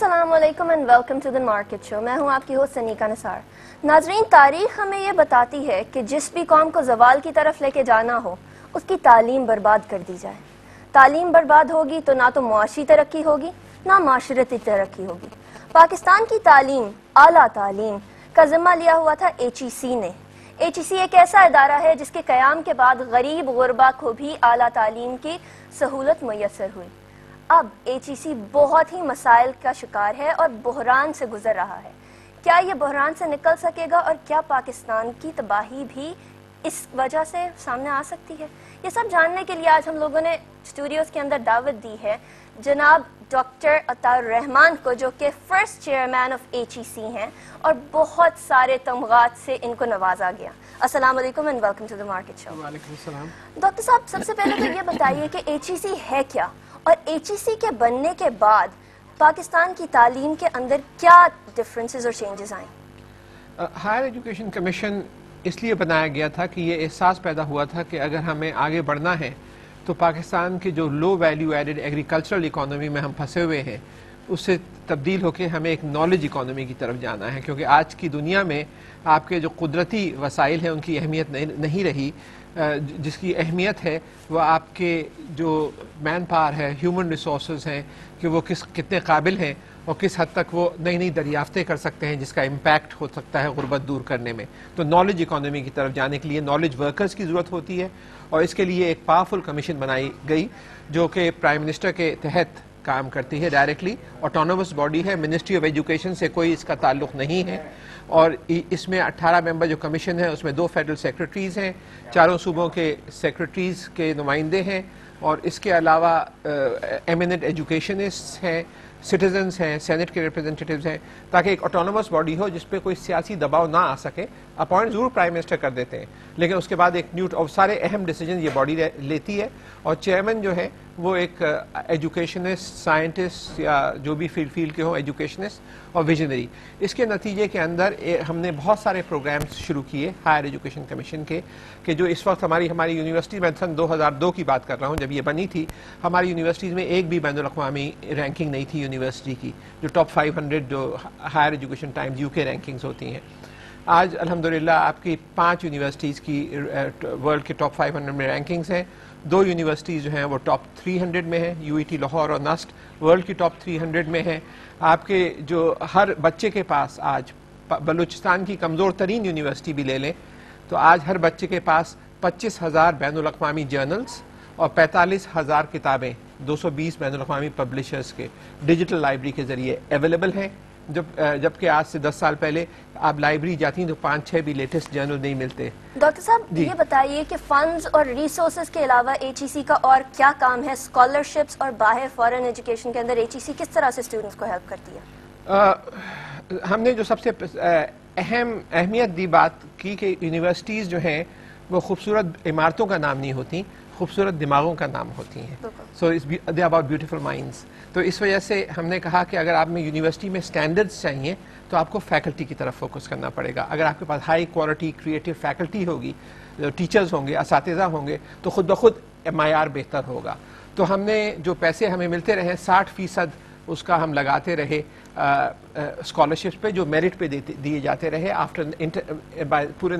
السلام علیکم and welcome to the market show. میں ہوں آپ کی ہوسٹ سنیکا نثار. ناظرین، تاریخ ہمیں یہ بتاتی ہے کہ جس بھی قوم کو زوال کی طرف لے کے جانا ہو اس کی تعلیم برباد کر دی جائے. تعلیم برباد ہوگی تو نہ تو معاشی ترقی ہوگی نہ معاشرتی ترقی ہوگی. پاکستان کی تعلیم، اعلیٰ تعلیم کا ذمہ لیا ہوا تھا HEC نے. HEC ایک ایسا ادارہ ہے جس کے قیام کے بعد غریب غربا کو بھی اعلیٰ تعلیم کی سہولت میسر ہوئی. اب HEC بہت ہی مسائل کا شکار ہے اور بحران سے گزر رہا ہے. کیا یہ بحران سے نکل سکے گا اور کیا پاکستان کی تباہی بھی اس وجہ سے سامنے آ سکتی ہے؟ یہ سب جاننے کے لیے آج ہم لوگوں نے اسٹوڈیوز کے اندر دعوت دی ہے جناب ڈاکٹر عطاء الرحمان کو، جو کہ فرسٹ چیئرمین آف HEC ہیں اور بہت سارے تمغات سے ان کو نوازا گیا. السلام علیکم and welcome to the market show. وعلیکم السلام. ڈاکٹر صاحب، سب سے پہلے تو یہ بتائیے کہ HEC ہے کیا اور HEC کے بننے کے بعد پاکستان کی تعلیم کے اندر کیا ڈفرینسز اور چینجز آئیں؟ ہائر ایجوکیشن کمیشن اس لیے بنایا گیا تھا کہ یہ احساس پیدا ہوا تھا کہ اگر ہمیں آگے بڑھنا ہے تو پاکستان کے جو low value added agricultural economy میں ہم پھنسے ہوئے ہیں اس سے تبدیل ہو کے ہمیں ایک نالج اکانومی کی طرف جانا ہے، کیونکہ آج کی دنیا میں آپ کے جو قدرتی وسائل ہیں ان کی اہمیت نہیں رہی. جس کی اہمیت ہے وہ آپ کے جو مین پاور ہے، ہیومن ریسورسز ہیں، کہ وہ کتنے قابل ہیں اور کس حد تک وہ نئی دریافتیں کر سکتے ہیں جس کا امپیکٹ ہو سکتا ہے غربت دور کرنے میں. تو نالج اکانومی کی طرف جانے کے لیے نالج ورکرز کی ضرورت ہوتی ہے اور اس کے لیے ایک پاورفل کمیشن بنائی گئی جو کہ پرائم منسٹر کے تحت کام کرتی ہے. ڈائریکٹلی آٹونومس باڈی ہے، منسٹری آف ایجوکیشن سے کوئی اس کا تعلق نہیں ہے. اور اس میں 18 ممبر جو کمیشن ہے اس میں 2 فیڈرل سیکرٹریز ہیں، 4 صوبوں کے سیکرٹریز کے نمائندے ہیں اور اس کے علاوہ ایمیننٹ ایجوکیشنسٹ ہیں، سٹیزنز ہیں، سینٹ کے ریپرزنٹیٹیوز ہیں، تاکہ ایک آٹونومس باڈی ہو جس پہ کوئی سیاسی دباؤ نہ آ سکے. اپوائنٹ ضرور پرائم منسٹر کر دیتے ہیں لیکن اس کے بعد ایک اور سارے اہم ڈیسیجن یہ باڈی لیتی ہے اور چیئرمین جو ہے وہ ایک ایجوکیشنسٹ، سائنٹسٹ یا جو بھی فیلڈ کے ہوں، ایجوکیشنسٹ اور ویژنری. اس کے نتیجے کے اندر ہم نے بہت سارے پروگرامز شروع کیے ہائر ایجوکیشن کمیشن کے، کہ جو اس وقت ہماری یونیورسٹی میں سن 2002 کی بات کر رہا ہوں جب یہ بنی تھی، ہماری یونیورسٹیز میں ایک بھی بین الاقوامی رینکنگ نہیں تھی یونیورسٹی کی، جو ٹاپ 500 جو ہائر ایجوکیشن ٹائمز UK رینکنگز ہوتی ہیں. آج الحمدللہ آپ کی 5 یونیورسٹیز کی ورلڈ کے ٹاپ 500 میں رینکنگز ہیں. 2 یونیورسٹیز جو ہیں وہ ٹاپ 300 میں ہیں، UET لاہور اور نسٹ ورلڈ کی ٹاپ 300 میں ہیں. آپ کے جو ہر بچے کے پاس آج بلوچستان کی کمزور ترین یونیورسٹی بھی لے لیں تو آج ہر بچے کے پاس 25,000 بین الاقوامی جرنلز اور 45,000 کتابیں 220 بین الاقوامی پبلشرز کے ڈیجیٹل لائبریری کے ذریعے اویلیبل ہیں. جبکہ آج سے 10 سال پہلے آپ لائبریری جاتی ہیں تو 5-6 بھی لیٹسٹ جرنل نہیں ملتے. ڈاکٹر صاحب یہ بتائیے کہ فنڈز اور ریسورسز کے علاوہ HEC کا اور کیا کام ہے؟ اسکالرشپس اور باہر فارن ایجوکیشن کے اندر HEC کس طرح سے اسٹوڈنٹس کو ہیلپ کرتی ہے؟ ہم نے جو سب سے اہمیت دی بات کی کہ یونیورسٹیز جو ہیں وہ خوبصورت عمارتوں کا نام نہیں ہوتی، خوبصورت دماغوں کا نام ہوتی ہیں. سو دے اباؤٹ بیوٹیفل مائنڈس. تو اس وجہ سے ہم نے کہا کہ اگر آپ میں یونیورسٹی میں سٹینڈرڈز چاہیے تو آپ کو فیکلٹی کی طرف فوکس کرنا پڑے گا. اگر آپ کے پاس ہائی کوالٹی کریٹو فیکلٹی ہوگی، ٹیچرز ہوں گے، اساتذہ ہوں گے تو خود بخود معیار بہتر ہوگا. تو ہم نے جو پیسے ہمیں ملتے رہے 60% اس کا ہم لگاتے رہے اسکالرشپس پہ جو میرٹ پہ دیے جاتے رہے. پورے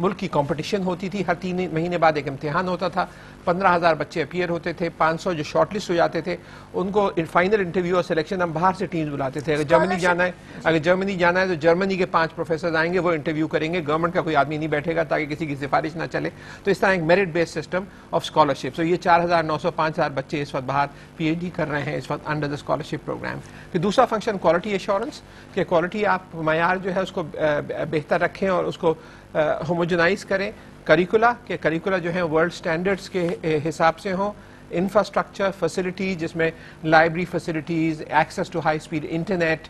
ملک کی کمپٹیشن ہوتی تھی، ہر 3 مہینے بعد ایک امتحان ہوتا تھا. 15,000 بچے اپیئر ہوتے تھے، 500 جو شارٹ لسٹ ہو جاتے تھے ان کو فائنل انٹرویو اور سلیکشن ہم باہر سے ٹیمز بلاتے تھے. اگر جرمنی جانا ہے تو جرمنی کے 5 پروفیسرز آئیں گے، وہ انٹرویو کریں گے. گورنمنٹ کا کوئی آدمی نہیں بیٹھے گا تاکہ کسی کی سفارش نہ چلے. تو اس طرح ایک merit base system of scholarship. تو یہ 4,900 5,000 بچے اس وقت باہر PhD کر رہے ہیں اس وقت انڈر دا اسکالرشپ پروگرام. پھر دوسرا فنکشن کوالٹی ایشورنس، کہ کوالٹی آپ معیار جو ہے اس کو بہتر رکھیں اور اس کو ہوموجنائز کریں. کریکولا جو ہیں ورلڈ سٹینڈرڈز کے حساب سے ہوں. انفراسٹرکچر فیسلٹی جس میں library facilities, access to high speed internet,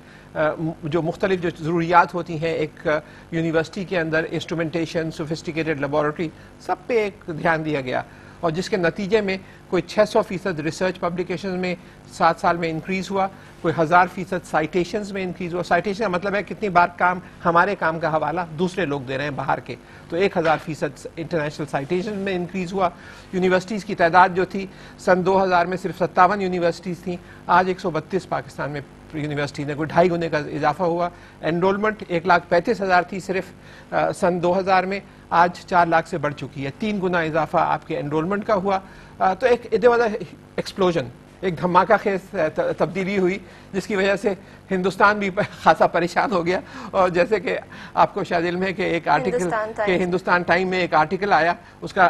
جو مختلف جو ضروریات ہوتی ہیں ایک یونیورسٹی کے اندر، انسٹرومنٹیشن، سوفسٹیکیٹڈ لیبارٹری، سب پہ ایک دھیان دیا گیا اور جس کے نتیجے میں کوئی 600% ریسرچ پبلیکیشن میں 7 سال میں انکریز ہوا, کوئی 1000% سائٹیشنز میں انکریز ہوا. سائٹیشن کا مطلب ہے کتنی بار کام, ہمارے کام کا حوالہ دوسرے لوگ دے رہے ہیں باہر کے, تو 1000% انٹرنیشنل سائٹیشن میں انکریز ہوا. یونیورسٹیز کی تعداد جو تھی سن 2000 میں صرف 57 یونیورسٹیز تھیں, آج 132 پاکستان میں یونیورسٹی نے, کوئی 2.5 گنے کا اضافہ ہوا. انرولمنٹ 1,35,000 تھی صرف سن 2000 میں, آج 4 لاکھ سے بڑھ چکی ہے. 3 گنا اضافہ آپ کے انرولمنٹ کا ہوا. تو ایک ایکسپلوژن, ایک دھماکہ خیز تبدیلی ہوئی, جس کی وجہ سے ہندوستان بھی خاصا پریشان ہو گیا. اور جیسے کہ آپ کو شاید علم ہے کہ ایک آرٹیکل کہ ہندوستان ٹائم میں ایک آرٹیکل آیا, اس کا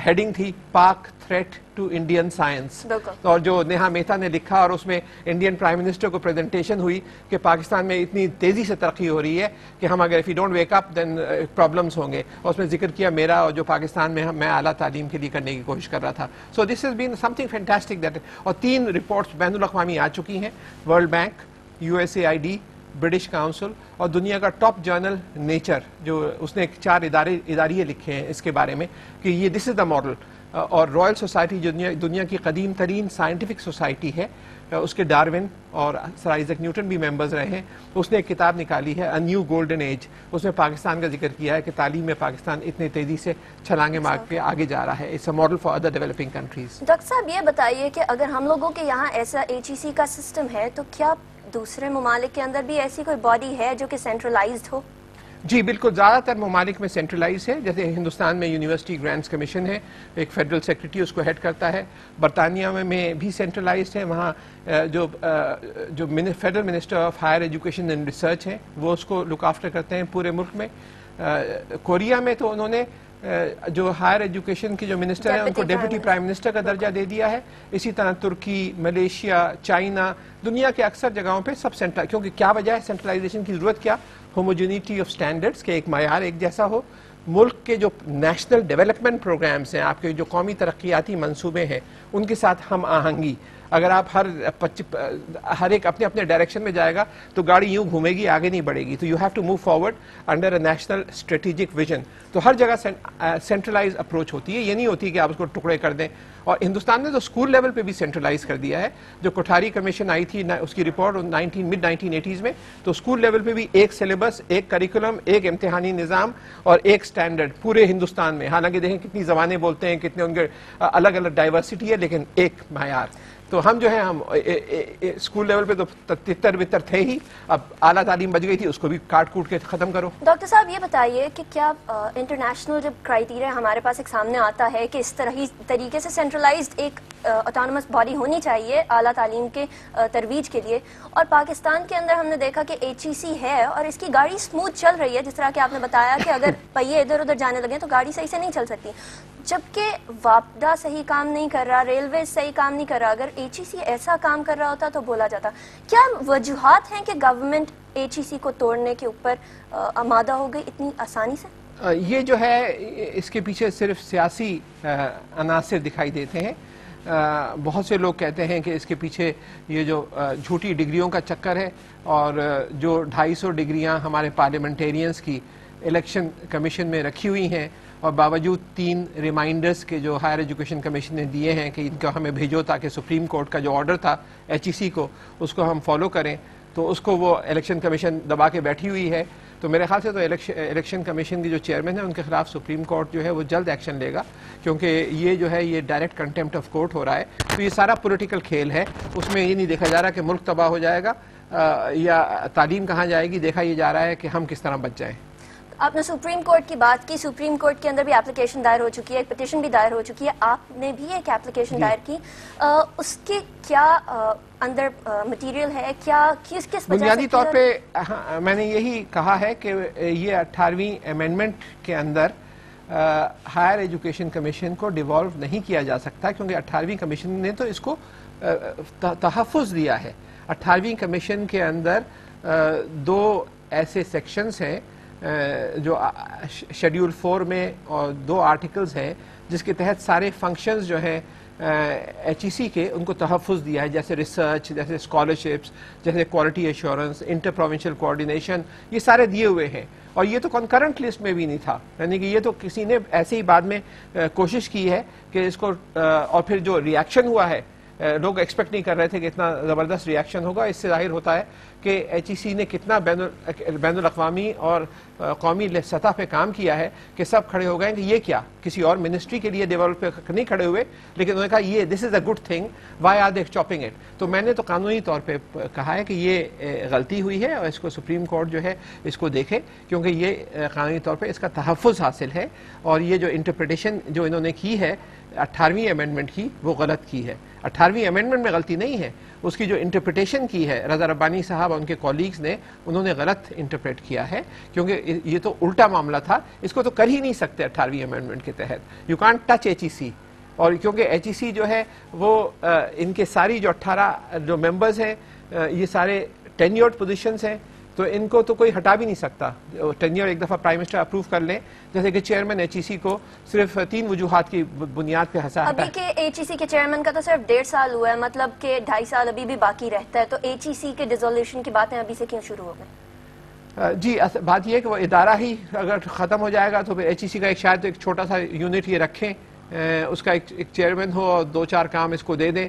ہیڈنگ تھی پاک تھریٹ ٹو انڈین سائنس, اور جو نیہا مہتا نے لکھا, اور اس میں انڈین پرائم منسٹر کو پریزنٹیشن ہوئی کہ پاکستان میں اتنی تیزی سے ترقی ہو رہی ہے کہ ہم اگر if you don't wake up then problems ہوں گے. اور اس میں ذکر کیا میرا, اور جو پاکستان میں اعلیٰ تعلیم کے لیے کرنے کی کوشش کر رہا تھا. سو دس has been something fantastic that, اور 3 رپورٹس بین الاقوامی آ چکی ہیں, world bank, USAID, British council, اور دنیا کا ٹاپ جرنل نیچر, جو اس نے 4 اداریے لکھے ہیں اس کے بارے میں کہ یہ دس از دا ماڈل. اور رائل سوسائٹی جو دنیا کی قدیم ترین سائنٹیفک سوسائٹی ہے, اس کے ڈارون اور سر آئزیک نیوٹن بھی ممبرز رہے ہیں, اس نے ایک کتاب نکالی ہے اے نیو گولڈن ایج. اس میں پاکستان کا ذکر کیا ہے کہ تعلیم میں پاکستان اتنی تیزی سے چھلانگیں مار کے آگے جا رہا ہے. It's a model for other developing countries. Doctor صاحب یہ بتائیے کہ اگر ہم لوگوں کے یہاں ایسا HEC کا سسٹم ہے, تو کیا دوسرے ممالک کے اندر بھی ایسی کوئی باڈی ہے جو کہ سینٹرلائزڈ ہو؟ جی بالکل, زیادہ تر ممالک میں سینٹرلائز ہے. جیسے ہندوستان میں یونیورسٹی گرانٹس کمیشن ہے, ایک فیڈرل سیکرٹری اس کو ہیڈ کرتا ہے. برطانیہ میں بھی سینٹرلائزڈ ہے, وہاں جو federal minister of higher education and research ہیں وہ اس کو لک آفٹر کرتے ہیں پورے ملک میں. کوریا میں تو انہوں نے جو ہائر ایجوکیشن کے جو منسٹر ہیں ان کو ڈیپٹی پرائم منسٹر کا درجہ دے دیا ہے. اسی طرح ترکی, ملیشیا, چائنا, دنیا کے اکثر جگہوں پہ سب سینٹرل, کیونکہ کیا وجہ ہے سینٹرلائزیشن کی ضرورت, کیا ہوموجینیٹی آف سٹینڈرڈز کے ایک معیار ایک جیسا ہو. ملک کے جو نیشنل ڈیولپمنٹ پروگرامز ہیں, آپ کے جو قومی ترقیاتی منصوبے ہیں, ان کے ساتھ ہم آہنگی. اگر آپ ہر ایک اپنے اپنے ڈائریکشن میں جائے گا تو گاڑی یوں گھومے گی, آگے نہیں بڑھے گی. تو you have to move forward under a national strategic vision. تو ہر جگہ سینٹرلائز اپروچ ہوتی ہے, یہ نہیں ہوتی کہ آپ اس کو ٹکڑے کر دیں. اور ہندوستان نے تو اسکول لیول پہ بھی سینٹرلائز کر دیا ہے. جو کوٹھاری کمیشن آئی تھی اس کی رپورٹ مڈ 1980s میں, تو اسکول لیول پہ بھی ایک سلیبس, ایک کریکولم, ایک امتحانی نظام اور ایک سٹینڈرڈ پورے ہندوستان میں. حالانکہ دیکھیں کتنی زبانیں بولتے ہیں, کتنے ان کے الگ الگ ڈائیورسٹی ہے, لیکن ایک معیار. تو ہم جو ہے ہم اسکول لیول پہ تو تتر بتر تھے ہی, اب اعلیٰ تعلیم بچ گئی تھی, اس کو بھی کاٹ کوٹ کے ختم کرو. ڈاکٹر صاحب یہ بتائیے کہ کیا انٹرنیشنل جب کرائیٹیریا ہمارے پاس ایک سامنے آتا ہے کہ اس طریقے سے سینٹرلائزڈ ایک آٹونومس باڈی ہونی چاہیے اعلیٰ تعلیم کے ترویج کے لیے, اور پاکستان کے اندر ہم نے دیکھا کہ HEC ہے اور اس کی گاڑی اسموتھ چل رہی ہے, جس طرح کہ آپ نے بتایا کہ اگر پہیے ادھر ادھر جانے لگے تو گاڑی صحیح سے نہیں چل سکتی, جبکہ وابڈا صحیح کام نہیں کر رہا, ریلوے صحیح کام نہیں کر رہا. اگر HEC ایسا کام کر رہا ہوتا تو بولا جاتا. کیا وجوہات ہیں کہ گورنمنٹ HEC کو توڑنے کے اوپر آمادہ ہو گئی اتنی آسانی سے؟ یہ جو ہے اس کے پیچھے صرف سیاسی عناصر دکھائی دیتے ہیں. بہت سے لوگ کہتے ہیں کہ اس کے پیچھے یہ جو جھوٹی ڈگریوں کا چکر ہے, اور جو 250 ڈگریاں ہمارے پارلیمنٹیرینز کی الیکشن کمیشن میں رکھی ہوئی ہیں, اور باوجود 3 ریمائنڈرز کے جو ہائر ایجوکیشن کمیشن نے دیے ہیں کہ ان کو ہمیں بھیجو تاکہ سپریم کورٹ کا جو آرڈر تھا HEC کو اس کو ہم فالو کریں, تو اس کو وہ الیکشن کمیشن دبا کے بیٹھی ہوئی ہے. تو میرے خیال سے تو الیکشن کمیشن کی جو چیئرمین ہے ان کے خلاف سپریم کورٹ جو ہے وہ جلد ایکشن لے گا, کیونکہ یہ جو ہے یہ ڈائریکٹ کنٹمپٹ آف کورٹ ہو رہا ہے. تو یہ سارا پولیٹیکل کھیل ہے, اس میں یہ نہیں دیکھا جا رہا کہ ملک تباہ ہو جائے گا یا تعلیم کہاں جائے گی, دیکھا یہ جا رہا ہے کہ ہم کس طرح بچ جائیں. آپ نے سپریم کورٹ کی بات کی, سپریم کورٹ کے اندر بھی اپلیکیشن دائر ہو چکی ہے, ایک پٹیشن بھی دائر ہو چکی ہے, آپ نے بھی ایک اپلیکیشن دائر کی. اس کے کیا اندر مٹیریل ہے, کیا کس وجہ سے؟ بنیادی طور پہ میں نے یہی کہا ہے کہ یہ 18ویں امینڈمنٹ کے اندر ہائر ایجوکیشن کمیشن کو ڈیوالو نہیں کیا جا سکتا, کیونکہ 18ویں کمیشن نے تو اس کو تحفظ دیا ہے. 18ویں کمیشن کے اندر 2 ایسے سیکشنز ہیں جو شیڈیول 4 میں, اور 2 آرٹیکلز ہیں جس کے تحت سارے فنکشنز جو ہیں HEC کے ان کو تحفظ دیا ہے، جیسے ریسرچ، جیسے اسکالرشپس، جیسے quality assurance, inter provincial coordination, یہ سارے دیے ہوئے ہیں. اور یہ تو کنکرنٹ لسٹ میں بھی نہیں تھا، یعنی کہ یہ تو کسی نے ایسے ہی بعد میں کوشش کی ہے کہ اس کو، اور پھر جو ریاکشن ہوا ہے، لوگ ایکسپیکٹ نہیں کر رہے تھے کہ اتنا زبردست ریاکشن ہوگا. اس سے ظاہر ہوتا ہے کہ HEC نے کتنا بین الاقوامی اور قومی سطح پہ کام کیا ہے کہ سب کھڑے ہو گئے کہ یہ کیا، کسی اور منسٹری کے لیے ڈیولپ پہ نہیں کھڑے ہوئے، لیکن انہوں نے کہا یہ this is a good thing, why are they chopping it. تو میں نے تو قانونی طور پہ کہا ہے کہ یہ غلطی ہوئی ہے اور اس کو سپریم کورٹ جو ہے اس کو دیکھے، کیونکہ یہ قانونی طور پہ اس کا تحفظ حاصل ہے. اور یہ جو انٹرپریٹیشن جو انہوں نے کی ہے 18ویں امینڈمنٹ کی، وہ غلط کی ہے. 18ویں امینڈمنٹ میں غلطی نہیں ہے، اس کی جو انٹرپریٹیشن کی ہے رضا ربانی صاحب اور ان کے کولیگز نے، انہوں نے غلط انٹرپریٹ کیا ہے، کیونکہ یہ تو الٹا معاملہ تھا. اس کو تو کر ہی نہیں سکتے 18ویں امینڈمنٹ کے تحت. You can't touch HEC. اور کیونکہ HEC جو ہے وہ ان کے ساری جو 18 جو ممبرز ہیں، یہ سارے ٹینیورڈ پوزیشنز ہیں، تو ان کو تو کوئی ہٹا بھی نہیں سکتا. ٹینیور ایک دفعہ پرائم منسٹر اپروو کر لیں، جیسے کہ چیئرمین HEC کو صرف 3 وجوہات کی بنیاد پہ ہٹا. ابھی کے HEC کے چیئرمین کا تو صرف 1.5 سال ہوا ہے، مطلب کہ 2.5 سال ابھی بھی باقی رہتا ہے، تو HEC کے ڈیزولوشن کی باتیں ابھی سے کیوں شروع ہو گئی؟ جی بات یہ ہے کہ وہ ادارہ ہی اگر ختم ہو جائے گا تو پھر HEC کا ایک شاید ایک چھوٹا سا یونٹ یہ رکھیں، اس کا ایک چیئرمین ہو اور 2-4 کام اس کو دے دیں،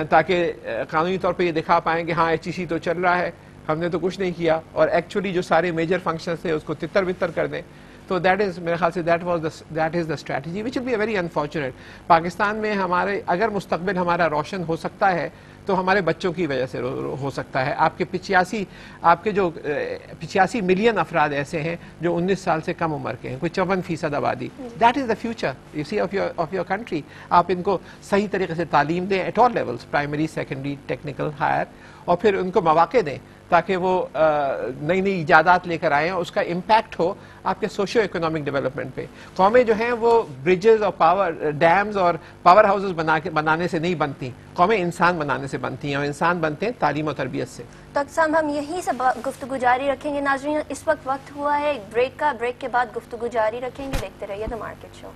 تاکہ قانونی طور پہ یہ دکھا پائیں کہ ہاں HEC تو چل رہا ہے، ہم نے تو کچھ نہیں کیا، اور ایکچولی جو سارے میجر فنکشنز تھے اس کو تتر بتر کر دیں. تو دیٹ از میرے خیال سے that is the strategy which will be very unfortunate. Pakistan میں ہمارے اگر مستقبل ہمارا روشن ہو سکتا ہے تو ہمارے بچوں کی وجہ سے ہو سکتا ہے. آپ کے جو 85 ملین افراد ایسے ہیں جو 19 سال سے کم عمر کے ہیں، کوئی 54% آبادی. That is the future you see of your country. آپ ان کو صحیح طریقے سے تعلیم دیں at all levels, primary, secondary, technical, higher, اور پھر ان کو مواقع دیں تاکہ وہ نئی نئی ایجادات لے کر آئیں اور اس کا امپیکٹ ہو آپ کے سوشیو اکنامک ڈیولپمنٹ پہ. قومیں جو ہیں وہ برجز اور پاور ڈیمز اور پاور ہاؤسز بنانے سے نہیں بنتی، قومیں انسان بنانے سے بنتی ہیں، اور انسان بنتے ہیں تعلیم و تربیت سے. ڈاکٹر صاحب ہم یہیں سے گفتگو جاری رکھیں گے. ناظرین اس وقت ہوا ہے ایک بریک کا، بریک کے بعد گفتگو جاری رکھیں گے. دیکھتے رہیے دی مارکیٹ شو.